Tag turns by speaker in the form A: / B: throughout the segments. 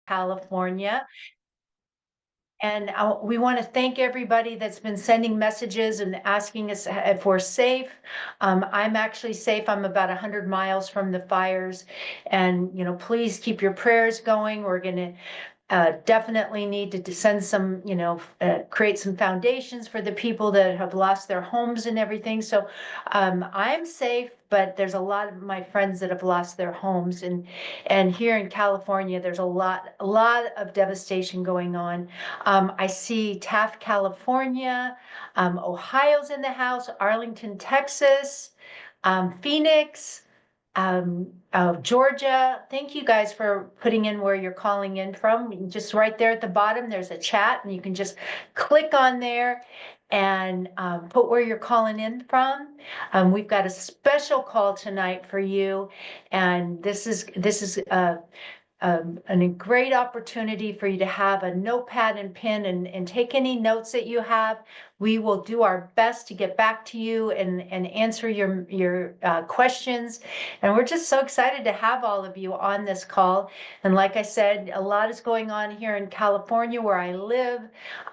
A: California. And we want to thank everybody that's been sending messages and asking us if we're safe. I'm actually safe. I'm about 100 miles from the fires. And, please keep your prayers going. We're going to definitely need to send some, create some foundations for the people that have lost their homes and everything. So I'm safe, but there's a lot of my friends that have lost their homes, and here in California, there's a lot of devastation going on. I see Taft, California, Ohio's in the house, Arlington, Texas, Phoenix, Georgia. Thank you guys for putting in where you're calling in from. Just right there at the bottom, there's a chat, and you can just click on there and put where you're calling in from. We've got a special call tonight for you, and this is a great opportunity for you to have a notepad and pen and take any notes that you have. We will do our best to get back to you and answer your questions. And we're just so excited to have all of you on this call. And like I said, a lot is going on here in California where I live.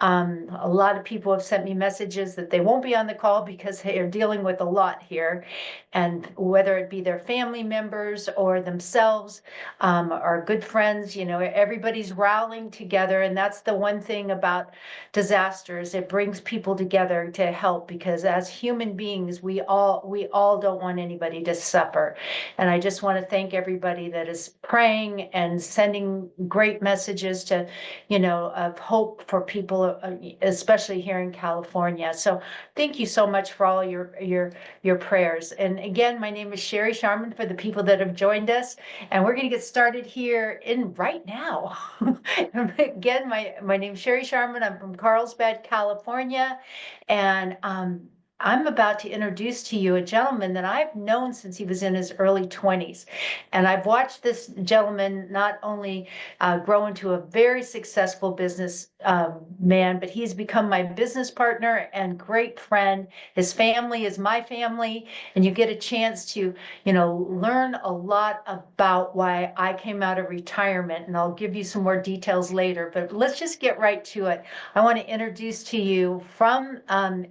A: A lot of people have sent me messages that they won't be on the call because they are dealing with a lot here. And whether it be their family members or themselves, our good friends, everybody's rallying together. And that's the one thing about disasters. It brings people together to help, because as human beings, we all don't want anybody to suffer. And I just want to thank everybody that is praying and sending great messages to, of hope for people, especially here in California. So thank you so much for all your prayers. And again, my name is Sherry Sharman, for the people that have joined us, and we're going to get started here right now. Again, my name is Sherry Sharman. I'm from Carlsbad, California, and I'm about to introduce to you a gentleman that I've known since he was in his early 20s. And I've watched this gentleman not only grow into a very successful business man, but he's become my business partner and great friend. His family is my family, and you get a chance to, learn a lot about why I came out of retirement. And I'll give you some more details later, but let's just get right to it. I want to introduce to you from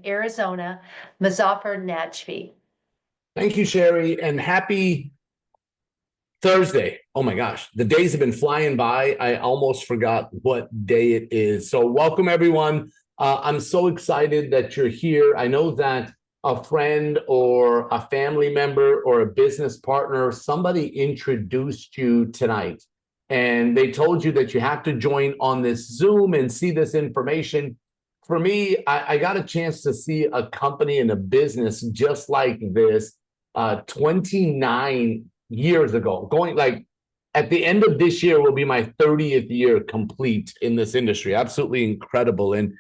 A: Arizona, Muzaffar Najfi.
B: Thank you, Sherry, and happy Thursday. Oh my gosh, the days have been flying by. I almost forgot what day it is. So welcome, everyone. I'm so excited that you're here. I know that a friend or a family member or a business partner, somebody introduced you tonight, and they told you that you have to join on this Zoom and see this information. For me, I got a chance to see a company and a business just like this 29 years ago. Going like at the end of this year will be my 30th year complete in this industry. Absolutely incredible. And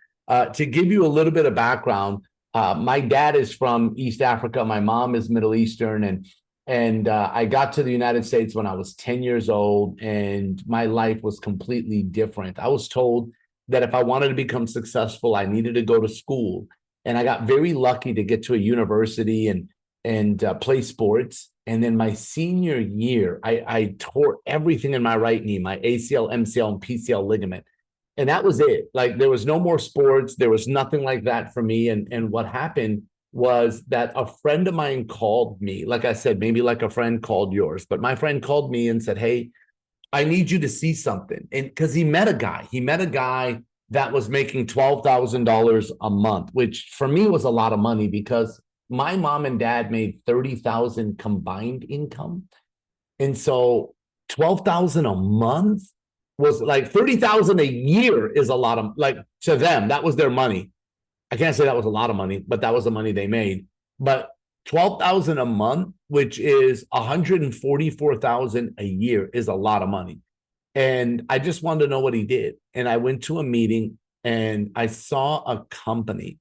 B: to give you a little bit of background, my dad is from East Africa. My mom is Middle Eastern, and I got to the United States when I was 10 years old, and my life was completely different. I was told that if I wanted to become successful, I needed to go to school. And I got very lucky to get to a university and play sports. And then my senior year, I tore everything in my right knee, my ACL, MCL, and PCL ligament. And that was it. Like, there was no more sports. There was nothing like that for me. And what happened was that a friend of mine called me. Like I said, maybe like a friend called yours, but my friend called me and said, hey, I need you to see something. And because he met a guy that was making $12,000 a month, which for me was a lot of money because my mom and dad made $30,000 combined income. And so 12,000 a month was like 30,000 a year is a lot of, like, to them, that was their money. I can't say that was a lot of money, but that was the money they made. But 12,000 a month, which is 144,000 a year, is a lot of money. And I just wanted to know what he did. And I went to a meeting and I saw a company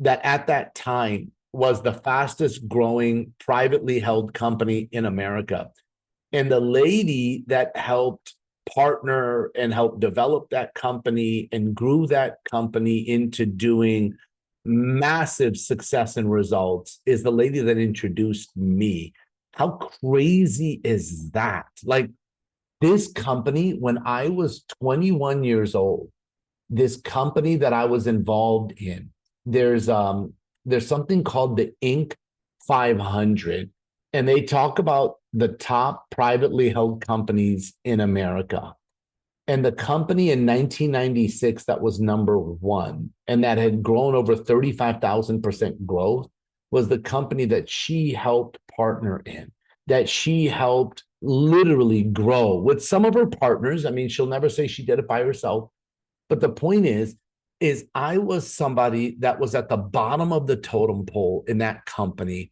B: that at that time was the fastest growing privately held company in America. And the lady that helped partner and help develop that company and grew that company into doing massive success and results is the lady that introduced me. How crazy is that? Like, This company, when I was 21 years old, this company that I was involved in, there's something called the Inc. 500, and they talk about the top privately held companies in America. And the company in 1996 that was number one and that had grown over 35,000% growth was the company that she helped partner in, that she helped literally grow with some of her partners. I mean, she'll never say she did it by herself. But the point is I was somebody that was at the bottom of the totem pole in that company,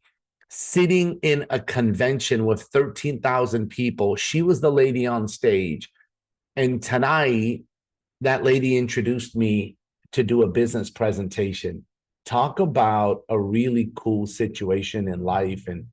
B: sitting in a convention with 13,000 people. She was the lady on stage. And tonight, that lady introduced me to do a business presentation. Talk about a really cool situation in life and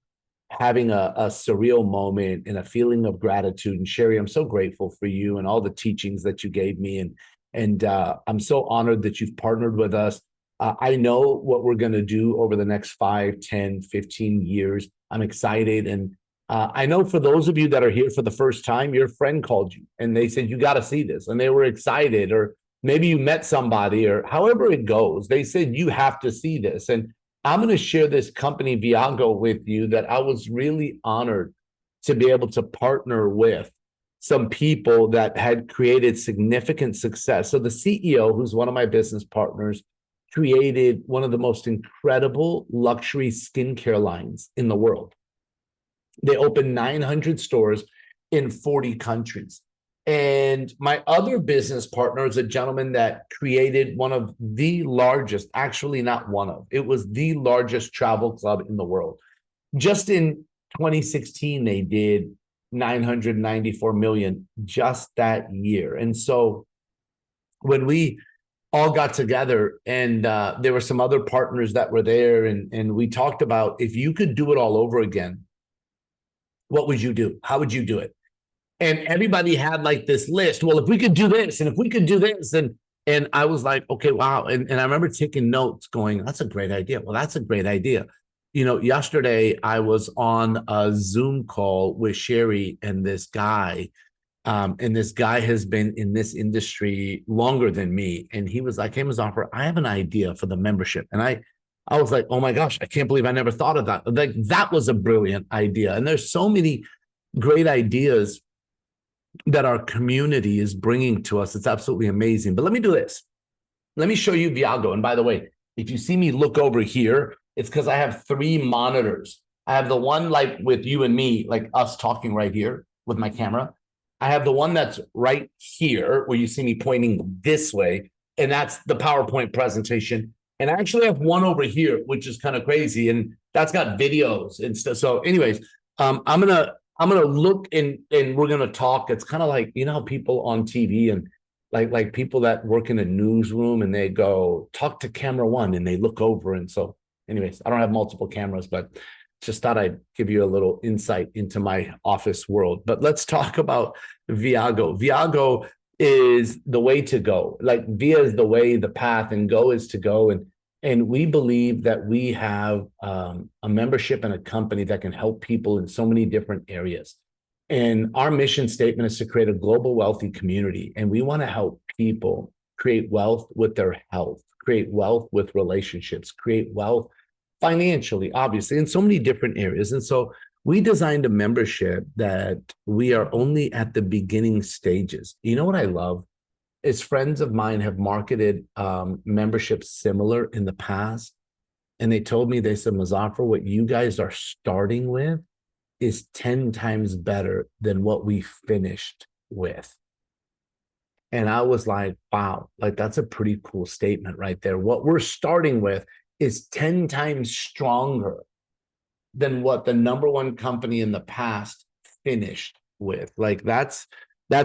B: having a surreal moment and a feeling of gratitude. And Sherry, I'm so grateful for you and all the teachings that you gave me. And I'm so honored that you've partnered with us. I know what we're going to do over the next 5, 10, 15 years. I'm excited. And I know for those of you that are here for the first time, your friend called you and they said, you got to see this. And they were excited, or maybe you met somebody, or however it goes. They said, you have to see this. And I'm going to share this company, Viago, with you that I was really honored to be able to partner with some people that had created significant success. So the CEO, who's one of my business partners, created one of the most incredible luxury skincare lines in the world. They opened 900 stores in 40 countries. And my other business partner is a gentleman that created one of the largest, actually not one of, it was the largest travel club in the world. Just in 2016, they did 994 million just that year. And so when we all got together, and there were some other partners that were there, and we talked about, if you could do it all over again, what would you do? How would you do it? And everybody had like this list. Well, if we could do this, and if we could do this, and I was like, okay, wow. And I remember taking notes going, that's a great idea. Well, that's a great idea. You know, yesterday I was on a Zoom call with Sherry and this guy. And this guy has been in this industry longer than me. And he was like, hey, Muzaffar, I have an idea for the membership. And I was like, oh my gosh, I can't believe I never thought of that. Like, that was a brilliant idea. And there's so many great ideas that our community is bringing to us. It's absolutely amazing. But let me do this. Let me show you Viago. And by the way, if you see me look over here, it's because I have 3 monitors. I have the one like with you and me, like us talking right here with my camera. I have the one that's right here where you see me pointing this way, and that's the PowerPoint presentation. And I actually have one over here, which is kind of crazy, and that's got videos and stuff. So anyways, I'm gonna look and we're gonna talk. It's kind of like, you know how people on TV and like people that work in a newsroom and they go talk to camera 1 and they look over. And so anyways, I don't have multiple cameras, but just thought I'd give you a little insight into my office world. But let's talk about Viago. Viago is the way to go. Like, via is the way, the path, and go is to go. And we believe that we have a membership and a company that can help people in so many different areas. And our mission statement is to create a global wealthy community. And we want to help people create wealth with their health, create wealth with relationships, create wealth financially, obviously, in so many different areas. And so we designed a membership that we are only at the beginning stages. You know what I love is friends of mine have marketed memberships similar in the past. And they told me, they said, Muzaffar, what you guys are starting with is 10 times better than what we finished with. And I was like, wow, like that's a pretty cool statement right there. What we're starting with is 10 times stronger than what the number one company in the past finished with. Like, that's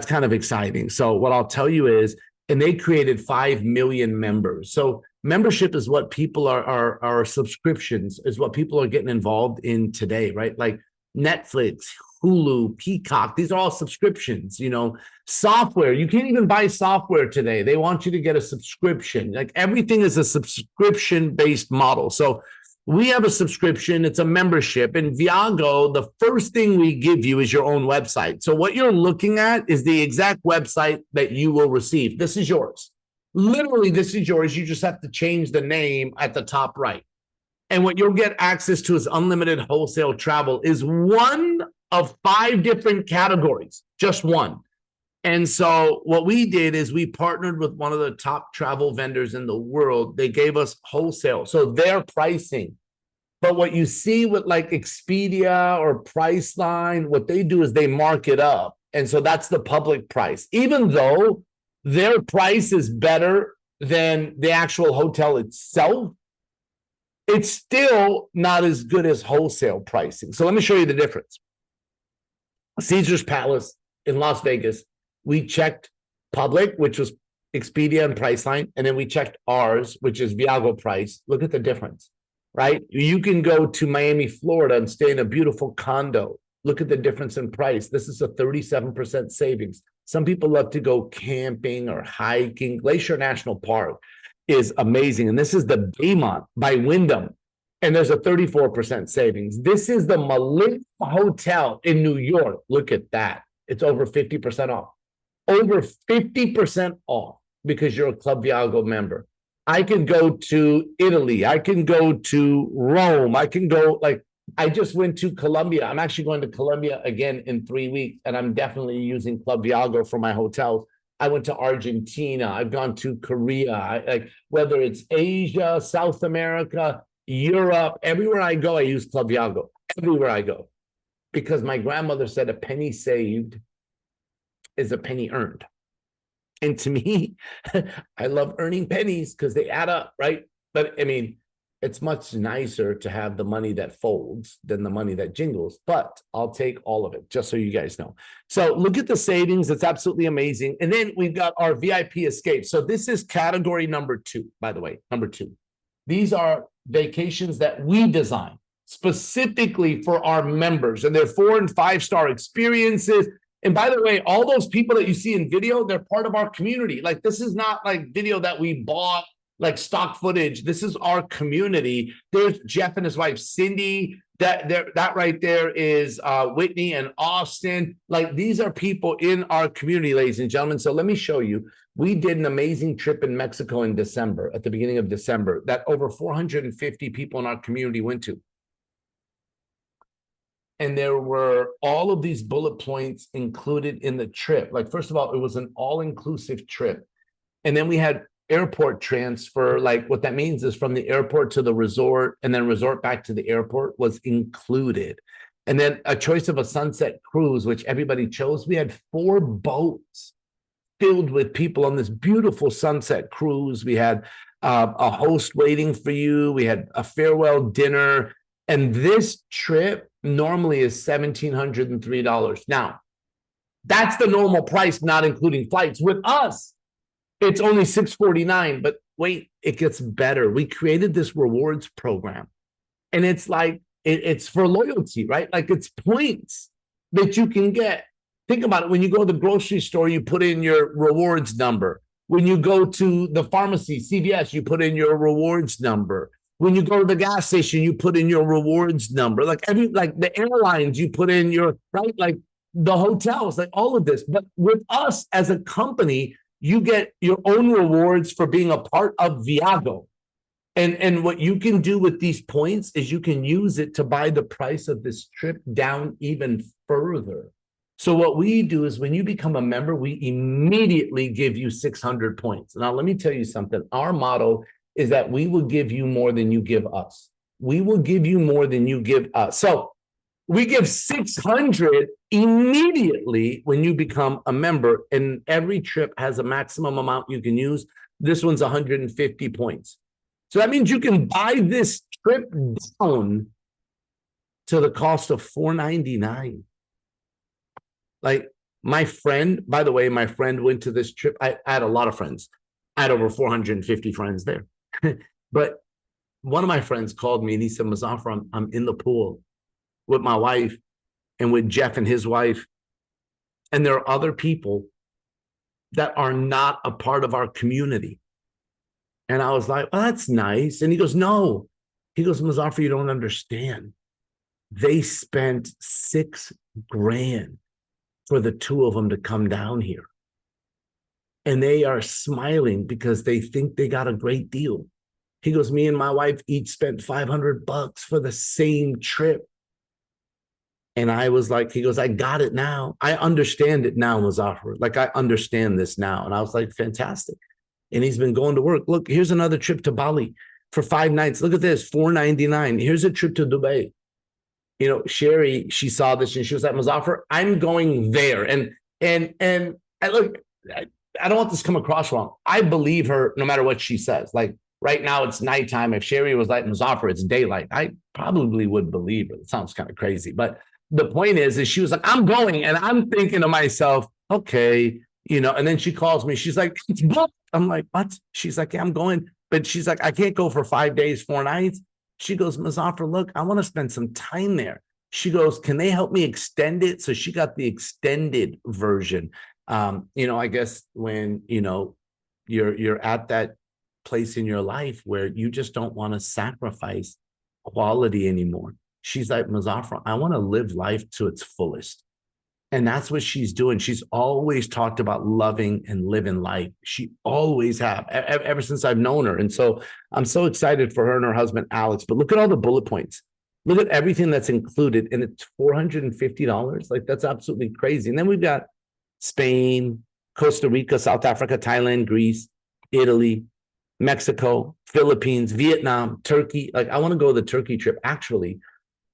B: kind of exciting. So what I'll tell you is, and they created 5 million members. So membership is what people are subscriptions is what people are getting involved in today, right? Like Netflix, Hulu, Peacock, these are all subscriptions, you know, software. You can't even buy software today. They want you to get a subscription. Like, everything is a subscription-based model. So We have a subscription. It's a membership. In Viago, the first thing we give you is your own website. So what you're looking at is the exact website that you will receive. This is yours. Literally, this is yours. You just have to change the name at the top right. And what you'll get access to is unlimited wholesale travel is one of 5 different categories, just one. And so what we did is we partnered with one of the top travel vendors in the world. They gave us wholesale. So their pricing. But what you see with like Expedia or Priceline, what they do is they mark it up. And so that's the public price. Even though their price is better than the actual hotel itself, it's still not as good as wholesale pricing. So let me show you the difference. Caesar's Palace in Las Vegas, we checked public, which was Expedia and Priceline, and then we checked ours, which is Viago price. Look at the difference, right? You can go to Miami, Florida and stay in a beautiful condo. Look at the difference in price. This is a 37% savings. Some people love to go camping or hiking. Glacier National Park is amazing. And this is the Baymont by Wyndham. And there's a 34% savings. This is the Malik Hotel in New York. Look at that. It's over 50% off. Over 50% off because you're a Club Viago member. I can go to Italy. I can go to Rome. I can go, like, I just went to Colombia. I'm actually going to Colombia again in 3 weeks, and I'm definitely using Club Viago for my hotels. I went to Argentina. I've gone to Korea. Like, whether it's Asia, South America, Europe, everywhere I go, I use Club Viago. Everywhere I go. Because my grandmother said a penny saved is a penny earned. And to me, I love earning pennies because they add up, right? But I mean, it's much nicer to have the money that folds than the money that jingles, but I'll take all of it, just so you guys know. So look at the savings. It's absolutely amazing. And then we've got our VIP escape. So this is category number 2, by the way, number 2. These are vacations that we design specifically for our members, and they're 4- and 5-star experiences. And by the way, all those people that you see in video, they're part of our community. Like, this is not like video that we bought, like stock footage. This is our community. There's Jeff and his wife, Cindy. That right there is Whitney and Austin. Like, these are people in our community, ladies and gentlemen. So let me show you. We did an amazing trip in Mexico in December, at the beginning of December, that over 450 people in our community went to. And there were all of these bullet points included in the trip. Like, first of all, it was an all-inclusive trip. And then we had airport transfer. Like, what that means is from the airport to the resort and then resort back to the airport was included. And then a choice of a sunset cruise, which everybody chose. We had 4 boats filled with people on this beautiful sunset cruise. We had a host waiting for you. We had a farewell dinner. And this trip normally is $1,703. Now, that's the normal price, not including flights. With us, it's only $649. But wait, it gets better. We created this rewards program, and it's like, it's for loyalty, right? Like, it's points that you can get. Think about it. When you go to the grocery store, you put in your rewards number. When you go to the pharmacy, CVS, you put in your rewards number. When you go to the gas station, you put in your rewards number. Like the airlines, you put in your, right? Like the hotels, like all of this. But with us as a company, you get your own rewards for being a part of Viago. And what you can do with these points is you can use it to buy the price of this trip down even further. So what we do is when you become a member, we immediately give you 600 points. Now, let me tell you something. Our motto is that we will give you more than you give us. We will give you more than you give us. So we give 600 immediately when you become a member, and every trip has a maximum amount you can use. This one's 150 points. So that means you can buy this trip down to the cost of $499. Like, my friend, by the way, my friend went to this trip. I had a lot of friends. I had over 450 friends there. But one of my friends called me and he said, Muzaffar, I'm in the pool with my wife and with Jeff and his wife. And there are other people that are not a part of our community. And I was like, well, that's nice. And he goes, no, He goes, Muzaffar, you don't understand. They spent $6,000 for the two of them to come down here. And they are smiling because they think they got a great deal. He goes, me and my wife each spent $500 for the same trip. And I was like, he goes, I got it now. I understand it now, Muzaffar. Like, I understand this now. And I was like, fantastic. And he's been going to work. Look, here's another trip to Bali for 5 nights. Look at this, $499. Here's a trip to Dubai. You know, Sherry, she saw this and she was like, Muzaffar, I'm going there. And I look, I don't want this to come across wrong. I believe her no matter what she says. Like right now it's nighttime. If Sherry was like, Muzaffar, it's daylight, I probably would believe her. It sounds kind of crazy. But the point is she was like, I'm going. And I'm thinking to myself, okay, you know, and then she calls me. She's like, it's booked. I'm like, what? She's like, yeah, I'm going. But she's like, I can't go for 5 days, 4 nights. She goes, Muzaffar, look, I want to spend some time there. She goes, can they help me extend it? So she got the extended version. You know, I guess when, you know, you're at that place in your life where you just don't want to sacrifice quality anymore. She's like, Muzaffar, I want to live life to its fullest. And that's what she's doing. She's always talked about loving and living life. She always have, ever since I've known her. And so I'm so excited for her and her husband, Alex. But look at all the bullet points. Look at everything that's included. And it's $450. Like, that's absolutely crazy. And then we've got Spain, Costa Rica, South Africa, Thailand, Greece, Italy, Mexico, Philippines, Vietnam, Turkey. Like, I want to go to the Turkey trip. Actually,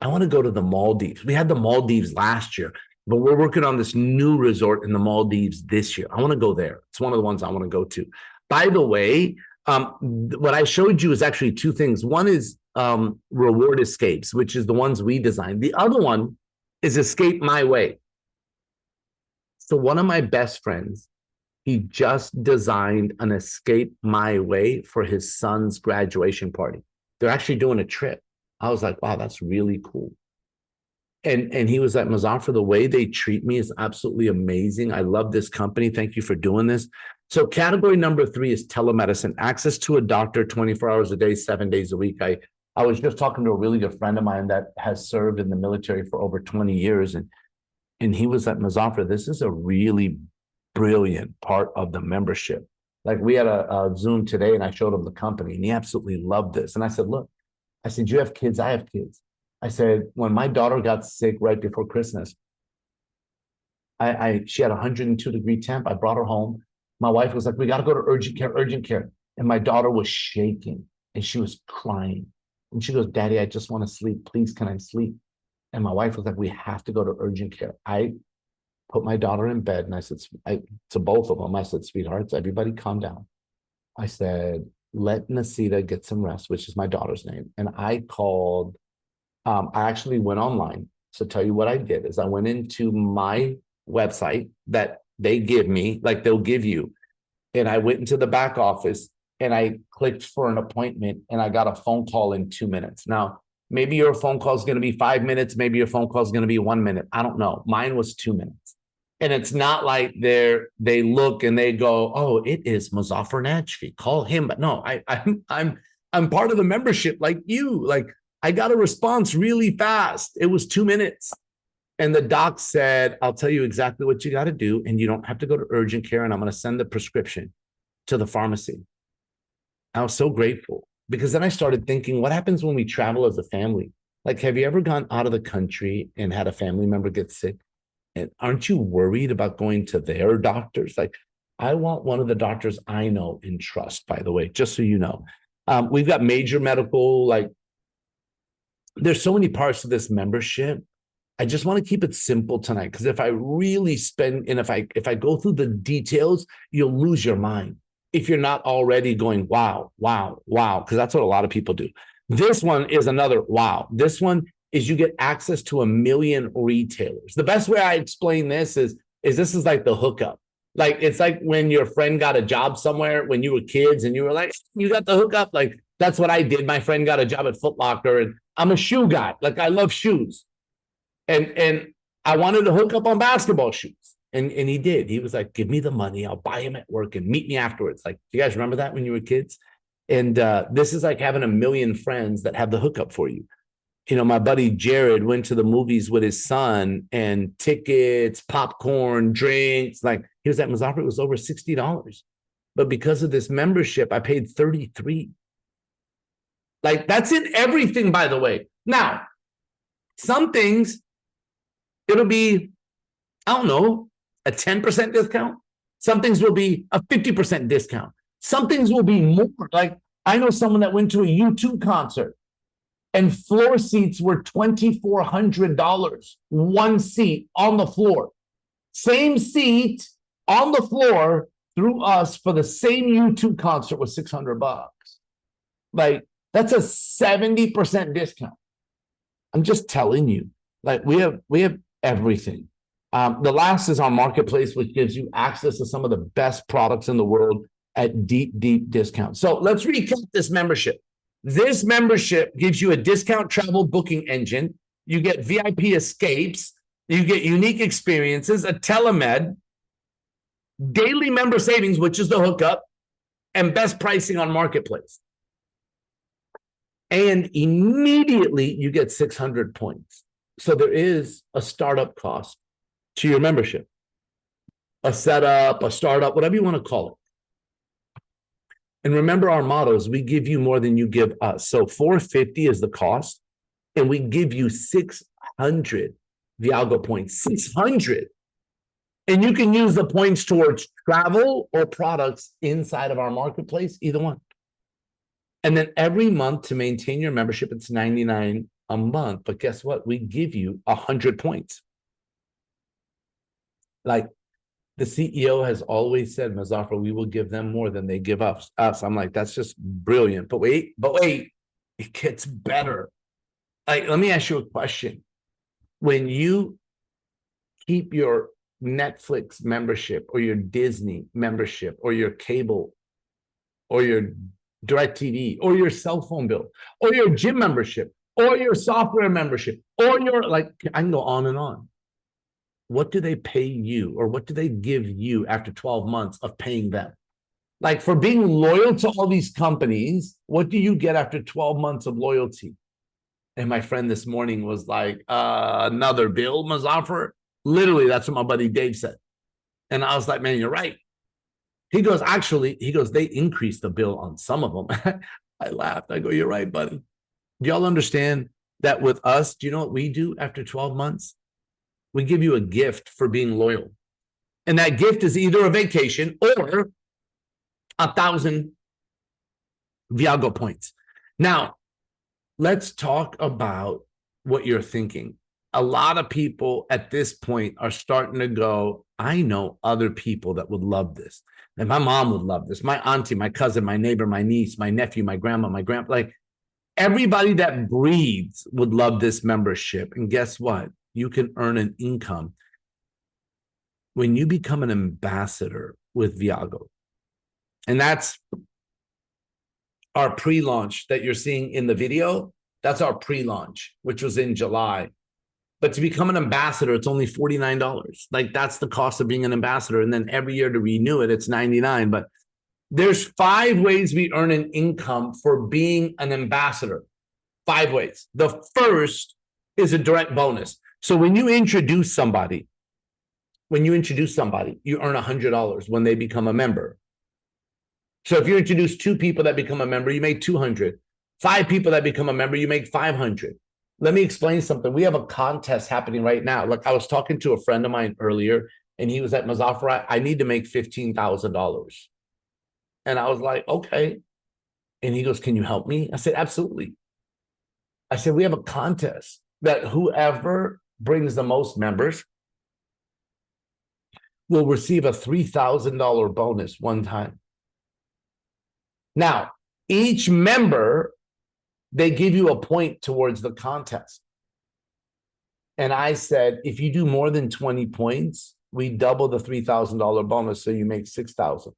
B: I want to go to the Maldives. We had the Maldives last year, but we're working on this new resort in the Maldives this year. I want to go there. It's one of the ones I want to go to. By the way, what I showed you is actually 2 things. One is Reward Escapes, which is the ones we designed. The other one is Escape My Way. So one of my best friends, he just designed an Escape My Way for his son's graduation party. They're actually doing a trip. I was like, wow, that's really cool. And he was like, Muzaffar, the way they treat me is absolutely amazing. I love this company. Thank you for doing this. So category number 3 is telemedicine, access to a doctor 24 hours a day, 7 days a week. I was just talking to a really good friend of mine that has served in the military for over 20 years. And he was like, Muzaffar, this is a really brilliant part of the membership. Like, we had a Zoom today and I showed him the company and he absolutely loved this. And I said, look, I said, you have kids, I have kids. I said, when my daughter got sick right before Christmas, she had 102-degree temp. I brought her home. My wife was like, we got to go to urgent care. And my daughter was shaking and she was crying. And she goes, Daddy, I just want to sleep. Please, can I sleep? And my wife was like, we have to go to urgent care. I put my daughter in bed and I said, to both of them, I said, sweethearts, everybody calm down. I said, let Nasita get some rest, which is my daughter's name. And I called, I actually went online. So tell you what I did is I went into my website that they give me, like they'll give you. And I went into the back office and I clicked for an appointment and I got a phone call in 2 minutes. Now, maybe your phone call is going to be 5 minutes. Maybe your phone call is going to be 1 minute. I don't know. Mine was 2 minutes. And it's not like they look and they go, oh, it is Muzaffar Najfi. Call him. But no, I'm part of the membership like you. Like, I got a response really fast. It was 2 minutes. And the doc said, I'll tell you exactly what you got to do. And you don't have to go to urgent care. And I'm going to send the prescription to the pharmacy. I was so grateful because then I started thinking, what happens when we travel as a family? Like, have you ever gone out of the country and had a family member get sick? And aren't you worried about going to their doctors? Like, I want one of the doctors I know and trust, by the way, just so you know. We've got major medical, like, there's so many parts of this membership. I just want to keep it simple tonight, because if I really spend, and if I go through the details, you'll lose your mind if you're not already going, wow, wow, wow, because that's what a lot of people do. This one is another wow. This one is you get access to 1 million retailers. The best way I explain this is this is like the hookup. Like, it's like when your friend got a job somewhere when you were kids and you were like, you got the hookup. Like, that's what I did. My friend got a job at Foot Locker and I'm a shoe guy. Like, I love shoes. And I wanted to hook up on basketball shoes. And he did. He was like, give me the money. I'll buy him at work and meet me afterwards. Like, do you guys remember that when you were kids? And this is like having a million friends that have the hookup for you. You know, my buddy Jared went to the movies with his son, and tickets, popcorn, drinks. Like, he was at Mazafra, it was over $60. But because of this membership, I paid 33. Like, that's in everything, by the way. Now, some things, it'll be, I don't know, a 10% discount. Some things will be a 50% discount. Some things will be more. Like, I know someone that went to a U2 concert, and floor seats were $2,400, one seat on the floor. Same seat on the floor through us for the same U2 concert was $600. Like, that's a 70% discount. I'm just telling you, like, we have everything. The last is our marketplace, which gives you access to some of the best products in the world at deep, deep discounts. So let's recap this membership. This membership gives you a discount travel booking engine. You get VIP escapes. You get unique experiences, a telemed, daily member savings, which is the hookup, and best pricing on marketplace. And immediately you get 600 points. So there is a startup cost to your membership, a setup, a startup, whatever you want to call it. And remember our motto is we give you more than you give us. So $450 is the cost, and we give you 600 Viago points, 600. And you can use the points towards travel or products inside of our marketplace, either one. And then every month to maintain your membership, it's $99 a month. But guess what? We give you 100 points. Like, the CEO has always said, Mazafra, we will give them more than they give us. I'm like, that's just brilliant. But wait, it gets better. Like, let me ask you a question. When you keep your Netflix membership or your Disney membership or your cable or your DirecTV or your cell phone bill or your gym membership or your software membership or your, like, I can go on and on. What do they pay you, or what do they give you after 12 months of paying them? Like, for being loyal to all these companies, what do you get after 12 months of loyalty? And my friend this morning was like, another bill, Mazafra? Literally, that's what my buddy Dave said. And I was like, man, you're right. He goes, actually, they increased the bill on some of them. I laughed. I go, you're right, buddy. Do y'all understand that with us, do you know what we do after 12 months? We give you a gift for being loyal. And that gift is either a vacation or 1,000 Viago points. Now, let's talk about what you're thinking. A lot of people at this point are starting to go, I know other people that would love this. And my mom would love this. My auntie, my cousin, my neighbor, my niece, my nephew, my grandma, my grandpa, like, everybody that breathes would love this membership. And guess what? You can earn an income when you become an ambassador with Viago. And that's our pre-launch that you're seeing in the video. That's our pre-launch, which was in July. But to become an ambassador, it's only $49. Like, that's the cost of being an ambassador. And then every year to renew it, it's $99. But there's 5 ways we earn an income for being an ambassador. 5 ways. The first is a direct bonus. So when you introduce somebody, you earn $100 when they become a member. So if you introduce 2 people that become a member, you make $200. 5 people that become a member, you make $500. Let me explain something. We have a contest happening right now. Like, I was talking to a friend of mine earlier, and he was at Mazafra. I need to make $15,000. And I was like, okay. And he goes, can you help me? I said, absolutely. I said, we have a contest that whoever brings the most members will receive a $3,000 bonus one time. Now, each member, they give you a point towards the contest. And I said, if you do more than 20 points, we double the $3,000 bonus, so you make $6,000.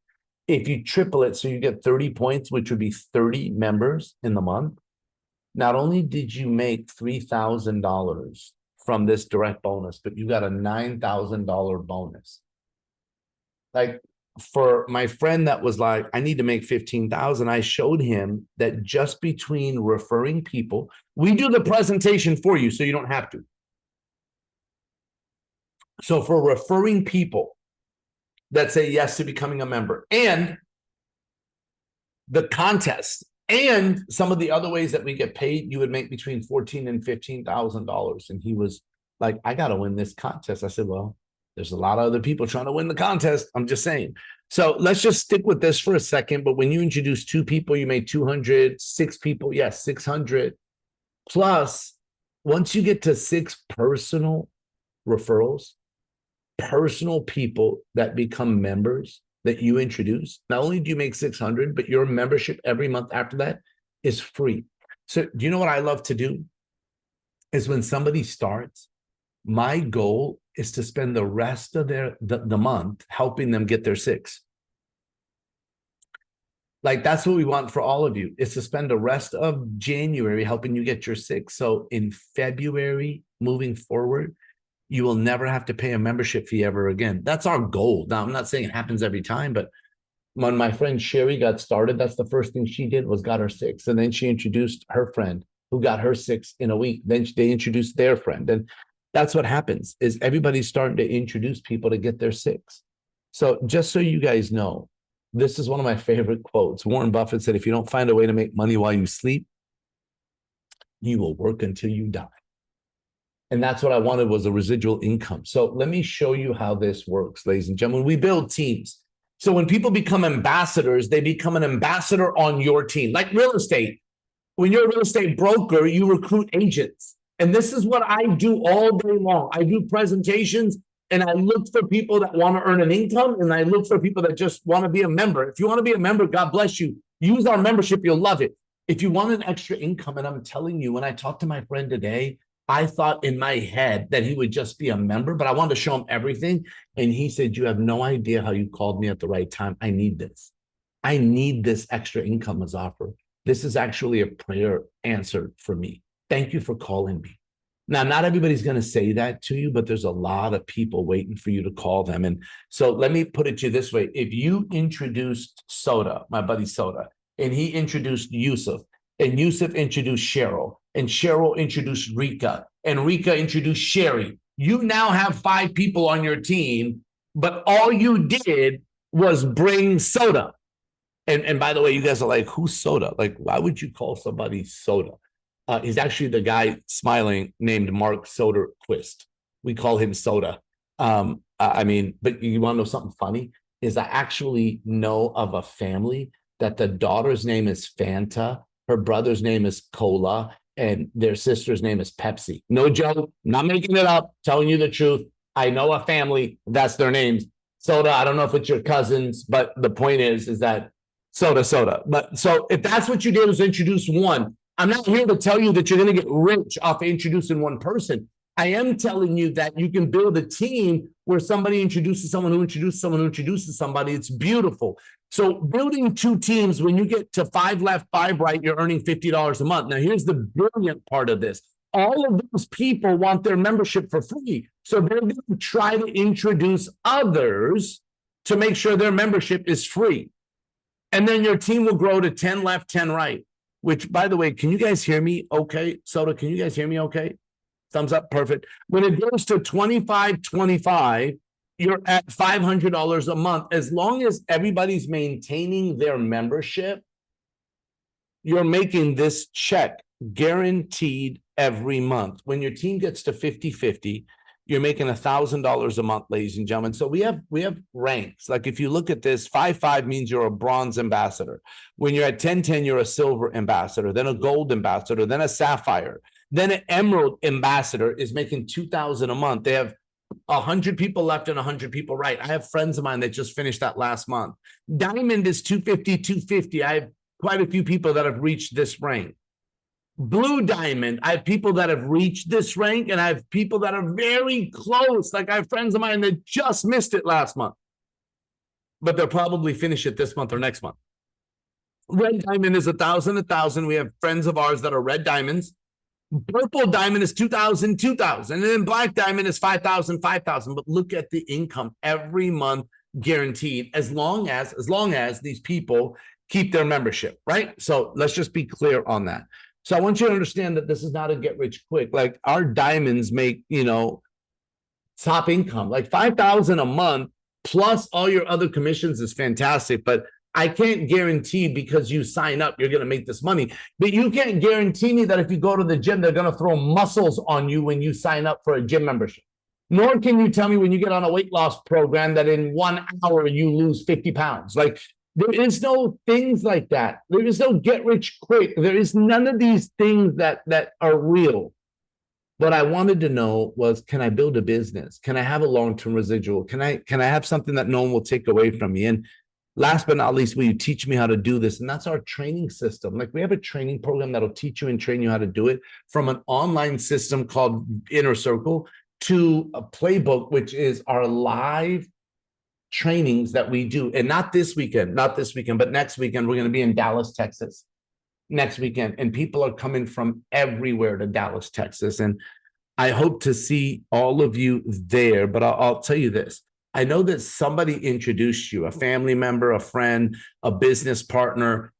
B: If you triple it, so you get 30 points, which would be 30 members in the month, not only did you make $3,000 from this direct bonus, but you got a $9,000 bonus. Like, for my friend that was like, I need to make 15,000, I showed him that just between referring people, we do the presentation for you so you don't have to. So for referring people that say yes to becoming a member, and the contest and some of the other ways that we get paid, you would make between $14,000 and $15,000. And he was like, I got to win this contest. I said, well, there's a lot of other people trying to win the contest. I'm just saying. So let's just stick with this for a second. But when you introduce 2 people, you made 200, 6 people, yes, 600. Plus, once you get to 6 personal referrals, personal people that become members that you introduce, not only do you make 600, but your membership every month after that is free. So do you know what I love to do? Is when somebody starts, my goal is to spend the rest of the month helping them get their 6. Like, that's what we want for all of you, is to spend the rest of January helping you get your 6. So in February, moving forward, you will never have to pay a membership fee ever again. That's our goal. Now, I'm not saying it happens every time, but when my friend Sherry got started, that's the first thing she did was got her 6. And then she introduced her friend who got her 6 in a week. Then they introduced their friend. And that's what happens, is everybody's starting to introduce people to get their 6. So just so you guys know, this is one of my favorite quotes. Warren Buffett said, if you don't find a way to make money while you sleep, you will work until you die. And that's what I wanted, was a residual income. So let me show you how this works, ladies and gentlemen. We build teams. So when people become ambassadors, they become an ambassador on your team. Like real estate. When you're a real estate broker, you recruit agents. And this is what I do all day long. I do presentations, and I look for people that want to earn an income, and I look for people that just want to be a member. If you want to be a member, God bless you. Use our membership. You'll love it. If you want an extra income, and I'm telling you, when I talked to my friend today, I thought in my head that he would just be a member, but I wanted to show him everything. And he said, you have no idea how you called me at the right time. I need this. I need this extra income as offer. This is actually a prayer answered for me. Thank you for calling me. Now, not everybody's going to say that to you, but there's a lot of people waiting for you to call them. And so let me put it to you this way. If you introduced Soda, my buddy Soda, and he introduced Yusuf, and Yusuf introduced Cheryl, and Cheryl introduced Rika, and Rika introduced Sherry, you now have 5 people on your team, but all you did was bring Soda. And by the way, you guys are like, who's Soda? Like, why would you call somebody Soda? He's actually the guy smiling named Mark Soderquist. We call him Soda. I mean, but you want to know something funny? Is I actually know of a family that the daughter's name is Fanta, her brother's name is Cola, and their sister's name is Pepsi. No joke, not making it up, telling you the truth. I know a family, that's their names. Soda, I don't know if it's your cousins, but the point is that Soda. But so if that's what you did, was introduce one, I'm not here to tell you that you're going to get rich off of introducing one person. I am telling you that you can build a team where somebody introduces someone who introduces someone who introduces somebody. It's beautiful. So building 2 teams, when you get to 5 left, 5 right, you're earning $50 a month. Now, here's the brilliant part of this. All of those people want their membership for free. So they're going to try to introduce others to make sure their membership is free. And then your team will grow to 10 left, 10 right, which, by the way, can you guys hear me okay? Soda, can you guys hear me okay? Thumbs up, perfect. When it goes to 25-25, you're at $500 a month. As long as everybody's maintaining their membership, you're making this check guaranteed every month. When your team gets to 50-50, you're making $1,000 a month, ladies and gentlemen. So we have ranks. Like if you look at this, 5-5 means you're a bronze ambassador. When you're at 10-10, you're a silver ambassador, then a gold ambassador, then a sapphire. Then an emerald ambassador is making $2,000 a month. They have 100 people left and 100 people right. I have friends of mine that just finished that last month. Diamond is 250. I have quite a few people that have reached this rank. Blue diamond, I have people that have reached this rank, and I have people that are very close. Like I have friends of mine that just missed it last month, but they'll probably finish it this month or next month. Red diamond is 1,000. We have friends of ours that are red diamonds. Purple diamond is 2,000. And then black diamond is 5,000. But look at the income every month. guaranteed as long as these people keep their membership, right? So let's just be clear on that. So I want you to understand that this is not a get rich quick. Like our diamonds make, top income, like 5,000 a month plus all your other commissions is fantastic. But I can't guarantee because you sign up, you're going to make this money. But you can't guarantee me that if you go to the gym, they're going to throw muscles on you when you sign up for a gym membership. Nor can you tell me when you get on a weight loss program that in 1 hour you lose 50 pounds. Like there is no things like that. There is no get rich quick. There is none of these things that are real. What I wanted to know was, can I build a business? Can I have a long-term residual? Can I have something that no one will take away from me? And last but not least, will you teach me how to do this? And that's our training system. Like we have a training program that'll teach you and train you how to do it, from an online system called Inner Circle to a playbook, which is our live trainings that we do. And not this weekend, but next weekend, we're going to be in Dallas, Texas next weekend. And people are coming from everywhere to Dallas, Texas. And I hope to see all of you there. But I'll tell you this. I know that somebody introduced you, a family member, a friend, a business partner.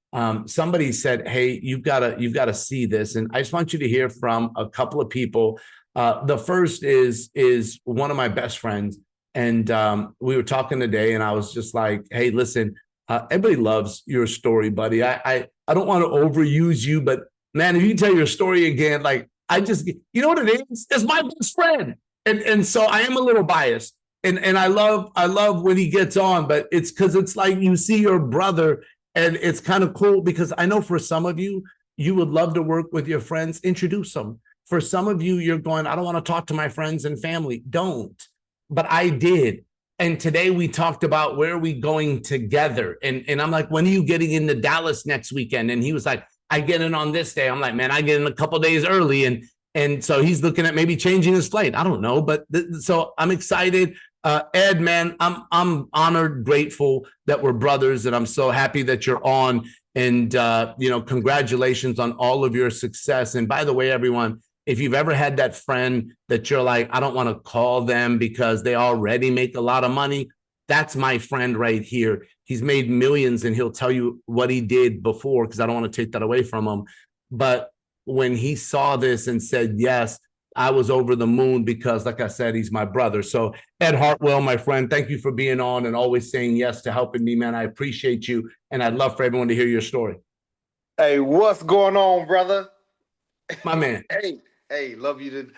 B: Somebody said, hey, you've got to see this. And I just want you to hear from a couple of people. The first is one of my best friends. And we were talking today and I was just like, hey, listen, everybody loves your story, buddy. I don't want to overuse you, but man, if you can tell your story again, like I just, you know what it is? It's my best friend. And so I am a little biased. And I love when he gets on, but it's because it's like you see your brother and it's kind of cool because I know for some of you, you would love to work with your friends, introduce them. For some of you, you're going, I don't want to talk to my friends and family. Don't. But I did. And today we talked about where are we going together. And I'm like, when are you getting into Dallas next weekend? And he was like, I get in on this day. I'm like, man, I get in a couple days early. And so he's looking at maybe changing his flight. I don't know. But so I'm excited. Ed, man, I'm honored, grateful that we're brothers. And I'm so happy that you're on. And, congratulations on all of your success. And by the way, everyone, if you've ever had that friend that you're like, I don't want to call them because they already make a lot of money, that's my friend right here. He's made millions and he'll tell you what he did before because I don't want to take that away from him. But when he saw this and said, yes, I was over the moon because, like I said, he's my brother. So Ed Hartwell, my friend, thank you for being on and always saying yes to helping me, man. I appreciate you. And I'd love for everyone to hear your story.
C: Hey, what's going on, brother?
B: My man.
C: Hey, love you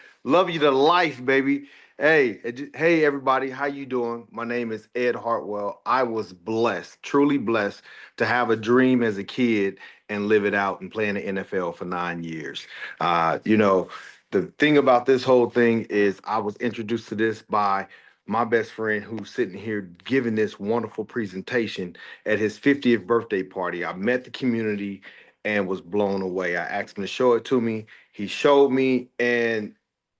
C: to life, baby. Hey, everybody, how you doing? My name is Ed Hartwell. I was blessed, truly blessed, to have a dream as a kid and live it out and play in the NFL for 9 years. The thing about this whole thing is I was introduced to this by my best friend who's sitting here giving this wonderful presentation at his 50th birthday party. I met the community and was blown away. I asked him to show it to me. He showed me, and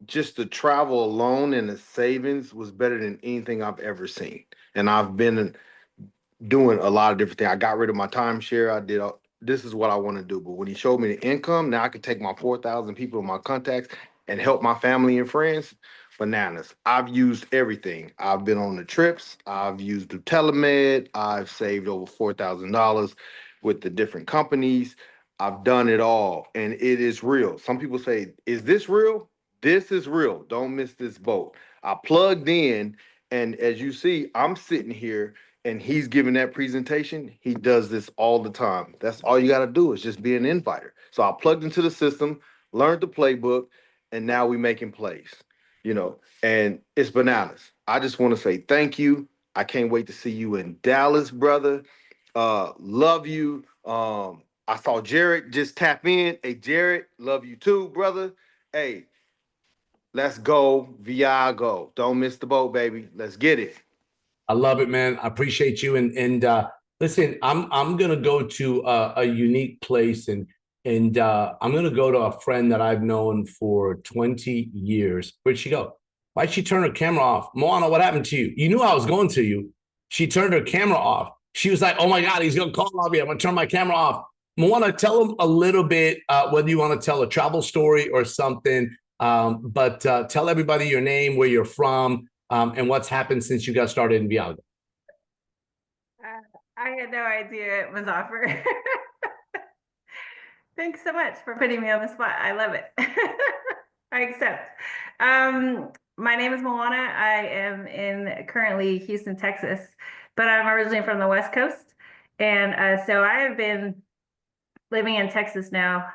C: just the travel alone and the savings was better than anything I've ever seen. And I've been doing a lot of different things. I got rid of my timeshare. This is what I want to do. But when he showed me the income, now I can take my 4,000 people in my contacts and help my family and friends. Bananas. I've used everything. I've been on the trips. I've used the telemed. I've saved over $4,000 with the different companies. I've done it all, and it is real. Some people say, is this real? This is real. Don't miss this boat. I plugged in, and as you see, I'm sitting here, and he's giving that presentation. He does this all the time. That's all you got to do is just be an inviter. So I plugged into the system, learned the playbook, and now we making plays, and it's bananas. I just want to say thank you. I can't wait to see you in Dallas, brother. Love you. I saw Jared just tap in. Hey, Jared, love you too, brother. Hey, let's go. VI go. Don't miss the boat, baby. Let's get it.
B: I love it, man. I appreciate you. And listen, I'm gonna go to a unique place and I'm gonna go to a friend that I've known for 20 years. Where'd she go? Why'd she turn her camera off? Moana, what happened to you? You knew I was going to you. She turned her camera off. She was like, oh my God, he's gonna call me. I'm gonna turn my camera off. Moana, tell them a little bit, whether you want to tell a travel story or something, but tell everybody your name, where you're from, and what's happened since you got started in Viago.
D: I had no idea it was offer. Thanks so much for putting me on the spot. I love it. I accept. My name is Moana. I am in currently Houston, Texas, but I'm originally from the West Coast. And so I have been living in Texas now,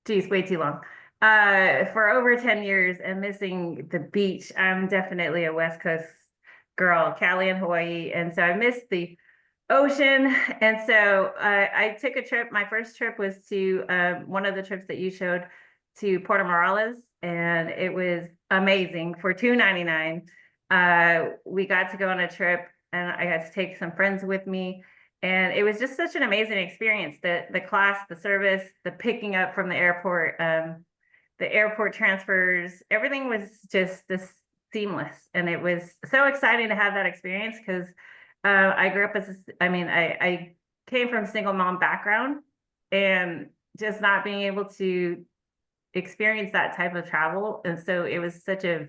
D: geez, way too long, for over 10 years and missing the beach. I'm definitely a West Coast girl, Cali and Hawaii. And so I missed the ocean. And so I took a trip. My first trip was to one of the trips that you showed to Puerto Morales, and it was amazing for $2.99. We got to go on a trip, and I got to take some friends with me. And it was just such an amazing experience. The class, the service, the picking up from the airport transfers, everything was just this seamless. And it was so exciting to have that experience because I grew up I came from single mom background, and just not being able to experience that type of travel. And so it was such a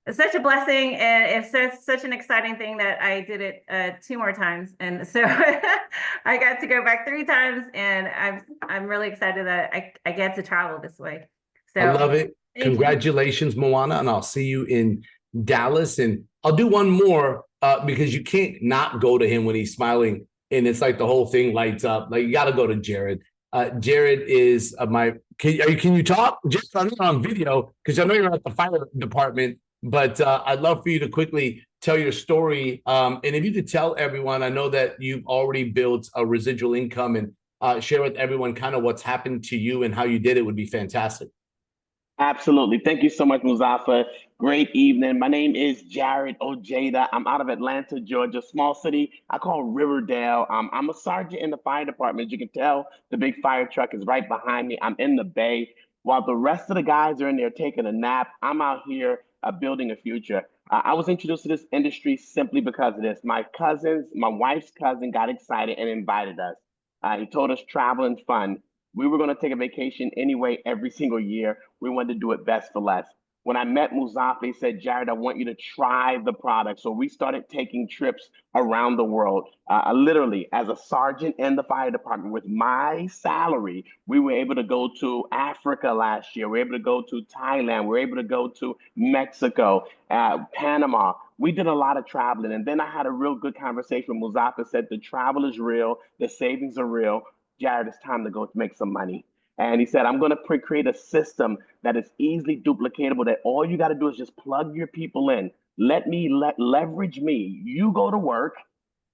D: blessing, and it's such an exciting thing that I did it 2 more times. And so I got to go back 3 times, and I'm really excited that I get to travel this way. So
B: I love it.
D: thank you.
B: Congratulations, Moana, and I'll see you in Dallas. And I'll do one more because you can't not go to him when he's smiling, and it's like the whole thing lights up. Like, you got to go to Jared. Jared is can you talk? Just on video, because I know you're at the fire department, but I'd love for you to quickly tell your story. And if you could tell everyone, I know that you've already built a residual income, and share with everyone kind of what's happened to you and how you did it would be fantastic.
E: Absolutely. Thank you so much, Muzafa. Great evening. My name is Jared Ojeda. I'm out of Atlanta, Georgia, small city I call Riverdale. I'm a sergeant in the fire department. As you can tell, the big fire truck is right behind me. I'm in the bay. While the rest of the guys are in there taking a nap, I'm out here building a future. I was introduced to this industry simply because of this. My wife's cousin got excited and invited us. He told us travel and fun. We were going to take a vacation anyway every single year. We wanted to do it best for less. When I met Muzafa, he said, Jared, I want you to try the product. So we started taking trips around the world. Literally, as a sergeant in the fire department, with my salary, we were able to go to Africa last year. We were able to go to Thailand. We were able to go to Mexico, Panama. We did a lot of traveling. And then I had a real good conversation with Muzafa. Said the travel is real. The savings are real. Jared, it's time to go make some money. And he said, I'm going to create a system that is easily duplicatable, that all you got to do is just plug your people in. Leverage me. You go to work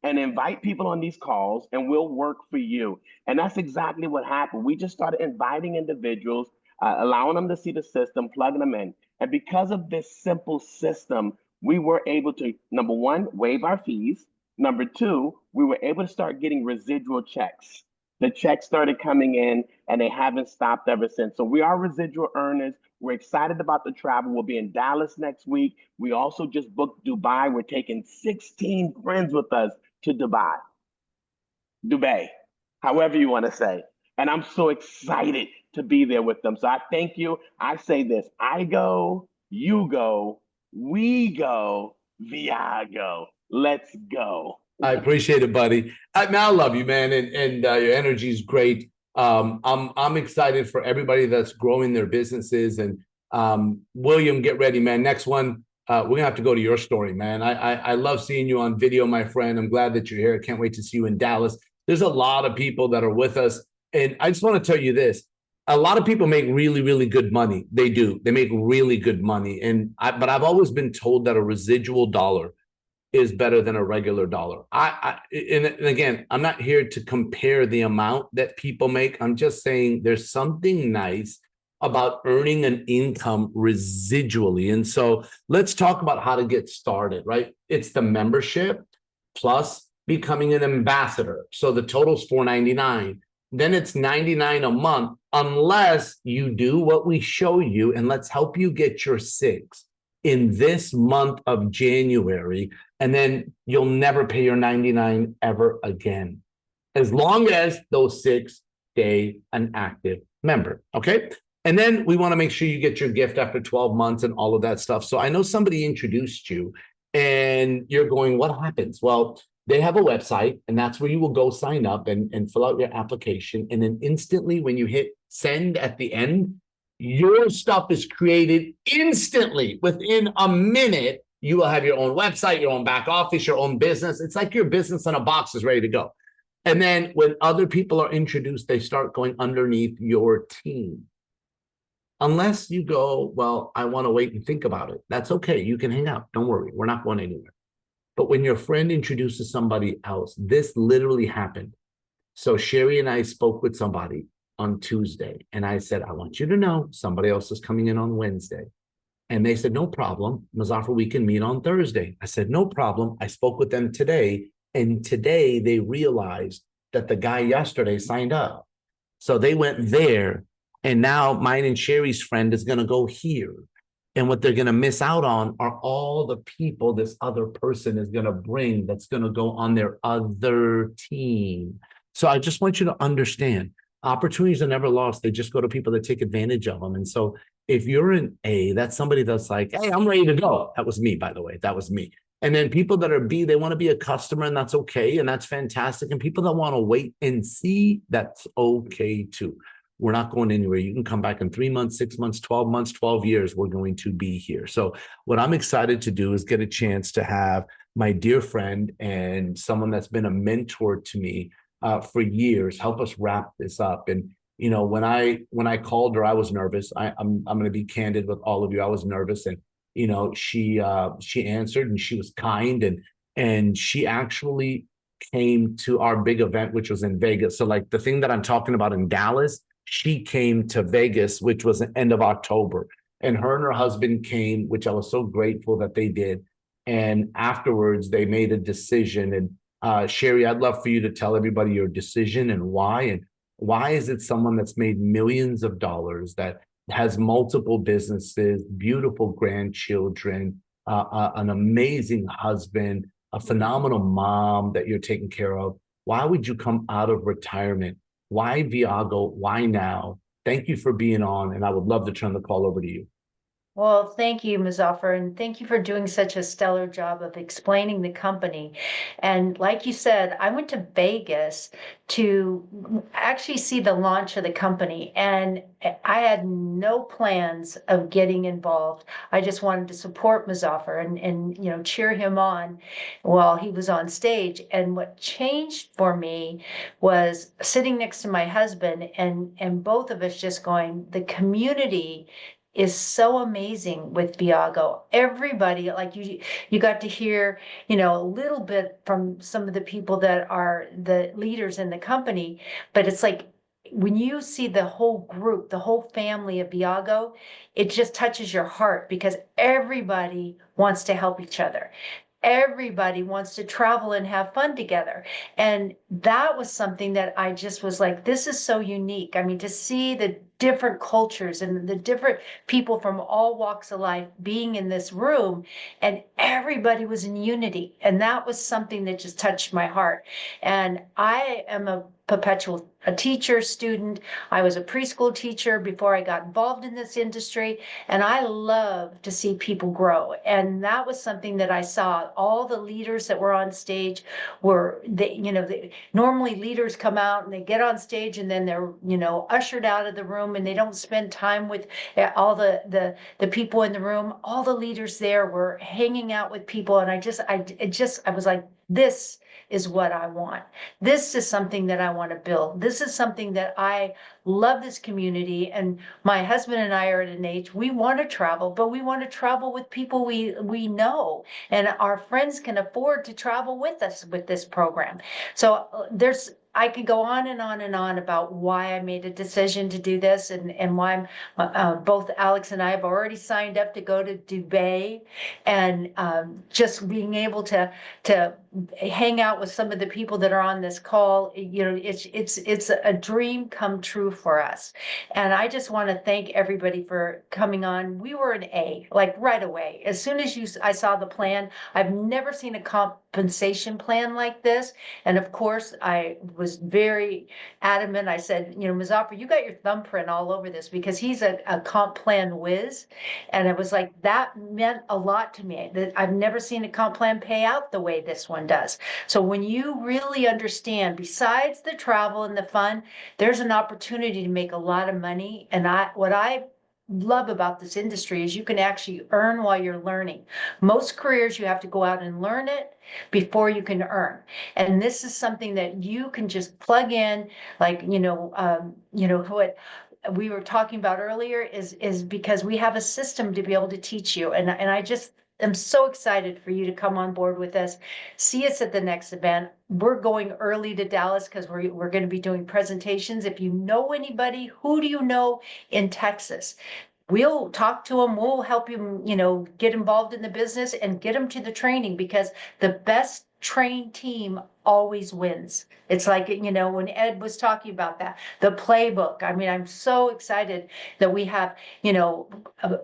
E: and invite people on these calls, and we'll work for you. And that's exactly what happened. We just started inviting individuals, allowing them to see the system, plugging them in. And because of this simple system, we were able to, number one, waive our fees. Number two, we were able to start getting residual checks. The checks started coming in, and they haven't stopped ever since. So we are residual earners. We're excited about the travel. We'll be in Dallas next week. We also just booked Dubai. We're taking 16 friends with us to Dubai, however you want to say. And I'm so excited to be there with them. So I thank you. I say this: I go, you go, we go, Viago. Let's go.
B: I appreciate it, buddy. I love you, man, and your energy is great. I'm excited for everybody that's growing their businesses. And William, get ready, man. Next one, we're gonna have to go to your story, man. I love seeing you on video, my friend. I'm glad that you're here. I can't wait to see you in Dallas. There's a lot of people that are with us, and I just want to tell you this: a lot of people make really, really good money. They do. They make really good money, but I've always been told that a residual dollar is better than a regular dollar. And again, I'm not here to compare the amount that people make. I'm just saying there's something nice about earning an income residually. And so let's talk about how to get started, right? It's the membership plus becoming an ambassador. So the total's $4.99. Then it's $99 a month, unless you do what we show you, and let's help you get your 6 in this month of January, and then you'll never pay your $99 ever again, as long as those 6 stay an active member, okay? And then we want to make sure you get your gift after 12 months and all of that stuff. So I know somebody introduced you, and you're going, what happens? Well, They have a website, and that's where you will go sign up and fill out your application. And then instantly, when you hit send at the end, your stuff is created instantly. Within a minute, you will have your own website, your own back office, your own business. It's like your business in a box is ready to go. And then when other people are introduced, they start going underneath your team. Unless you go, well, I want to wait and think about it. That's okay. You can hang out. Don't worry. We're not going anywhere. But when your friend introduces somebody else, this literally happened. So Sherry and I spoke with somebody on Tuesday, and I said, I want you to know somebody else is coming in on Wednesday. And they said, no problem, Muzaffar, we can meet on Thursday. I said, no problem. I spoke with them today, and today they realized that the guy yesterday signed up. So they went there, and now mine and Sherry's friend is going to go here. And what they're going to miss out on are all the people this other person is going to bring that's going to go on their other team. So I just want you to understand, opportunities are never lost. They just go to people that take advantage of them. And so if you're an A, that's somebody that's like, hey, I'm ready to go. That was me, by the way. That was me. And then people that are B, they want to be a customer, and that's okay. And that's fantastic. And people that want to wait and see, that's okay too. We're not going anywhere. You can come back in 3 months, 6 months, 12 months, 12 years. We're going to be here. So what I'm excited to do is get a chance to have my dear friend and someone that's been a mentor to me for years help us wrap this up. And you know, when I called her, I was nervous. I'm going to be candid with all of you. I was nervous, and you know, she answered, and she was kind, and she actually came to our big event, which was in Vegas. So like the thing that I'm talking about in Dallas, she came to Vegas, which was the end of October, and her husband came, which I was so grateful that they did. And afterwards, they made a decision. And Sherry, I'd love for you to tell everybody your decision and why. And why is it someone that's made millions of dollars, that has multiple businesses, beautiful grandchildren, an amazing husband, a phenomenal mom that you're taking care of? Why would you come out of retirement? Why Viago? Why now? Thank you for being on, and I would love to turn the call over to you.
A: Well, thank you, Muzaffar, and thank you for doing such a stellar job of explaining the company. And like you said, I went to Vegas to actually see the launch of the company, and I had no plans of getting involved. I just wanted to support Muzaffar and you know, cheer him on while he was on stage. And what changed for me was sitting next to my husband, and both of us just going, the community is so amazing with Viago. Everybody, like you got to hear, you know, a little bit from some of the people that are the leaders in the company, but it's like when you see the whole group, the whole family of Viago, it just touches your heart because everybody wants to help each other. Everybody wants to travel and have fun together. And that was something that I just was like, this is so unique. I mean, to see the different cultures and the different people from all walks of life being in this room, and everybody was in unity. And that was something that just touched my heart. And I am a teacher, student. I was a preschool teacher before I got involved in this industry, and I love to see people grow. And that was something that I saw. All the leaders that were on stage were, normally leaders come out and they get on stage and then they're, ushered out of the room, and they don't spend time with all the people in the room. All the leaders there were hanging out with people, and I was like, this is what I want. This is something that I want to build. This is something that I love, this community. And my husband and I are at an age, we want to travel, but we want to travel with people we know, and our friends can afford to travel with us with this program. So I could go on and on and on about why I made a decision to do this, and why both Alex and I have already signed up to go to Dubai, and just being able to hang out with some of the people that are on this call. It's a dream come true for us. And I just want to thank everybody for coming on. We were an A, like right away. As soon as I saw the plan, I've never seen a compensation plan like this. And of course, I was very adamant. I said, Muzaffar, you got your thumbprint all over this, because he's a comp plan whiz. And it was like, that meant a lot to me, that I've never seen a comp plan pay out the way this one everyone does. So when you really understand, besides the travel and the fun, there's an opportunity to make a lot of money. And what I love about this industry is you can actually earn while you're learning. Most careers, you have to go out and learn it before you can earn. And this is something that you can just plug in, like, what we were talking about earlier is because we have a system to be able to teach you. And I just am so excited for you to come on board with us. See us at the next event. We're going early to Dallas because we're going to be doing presentations. If you know anybody, who do you know in Texas? We'll talk to them. We'll help you, get involved in the business and get them to the training, because the best trained team always wins. It's like, when Ed was talking about that, the playbook. I mean, I'm so excited that we have,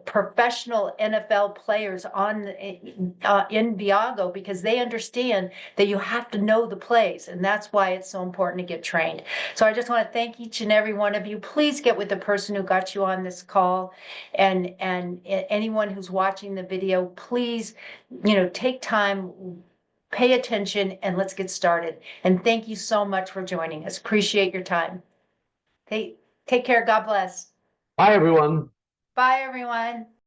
A: professional NFL players in Viago, because they understand that you have to know the plays. And that's why it's so important to get trained. So I just want to thank each and every one of you. Please get with the person who got you on this call. And anyone who's watching the video, please, take time, pay attention, and let's get started. And thank you so much for joining us. Appreciate your time. Take care. God bless.
B: Bye, everyone.
A: Bye, everyone.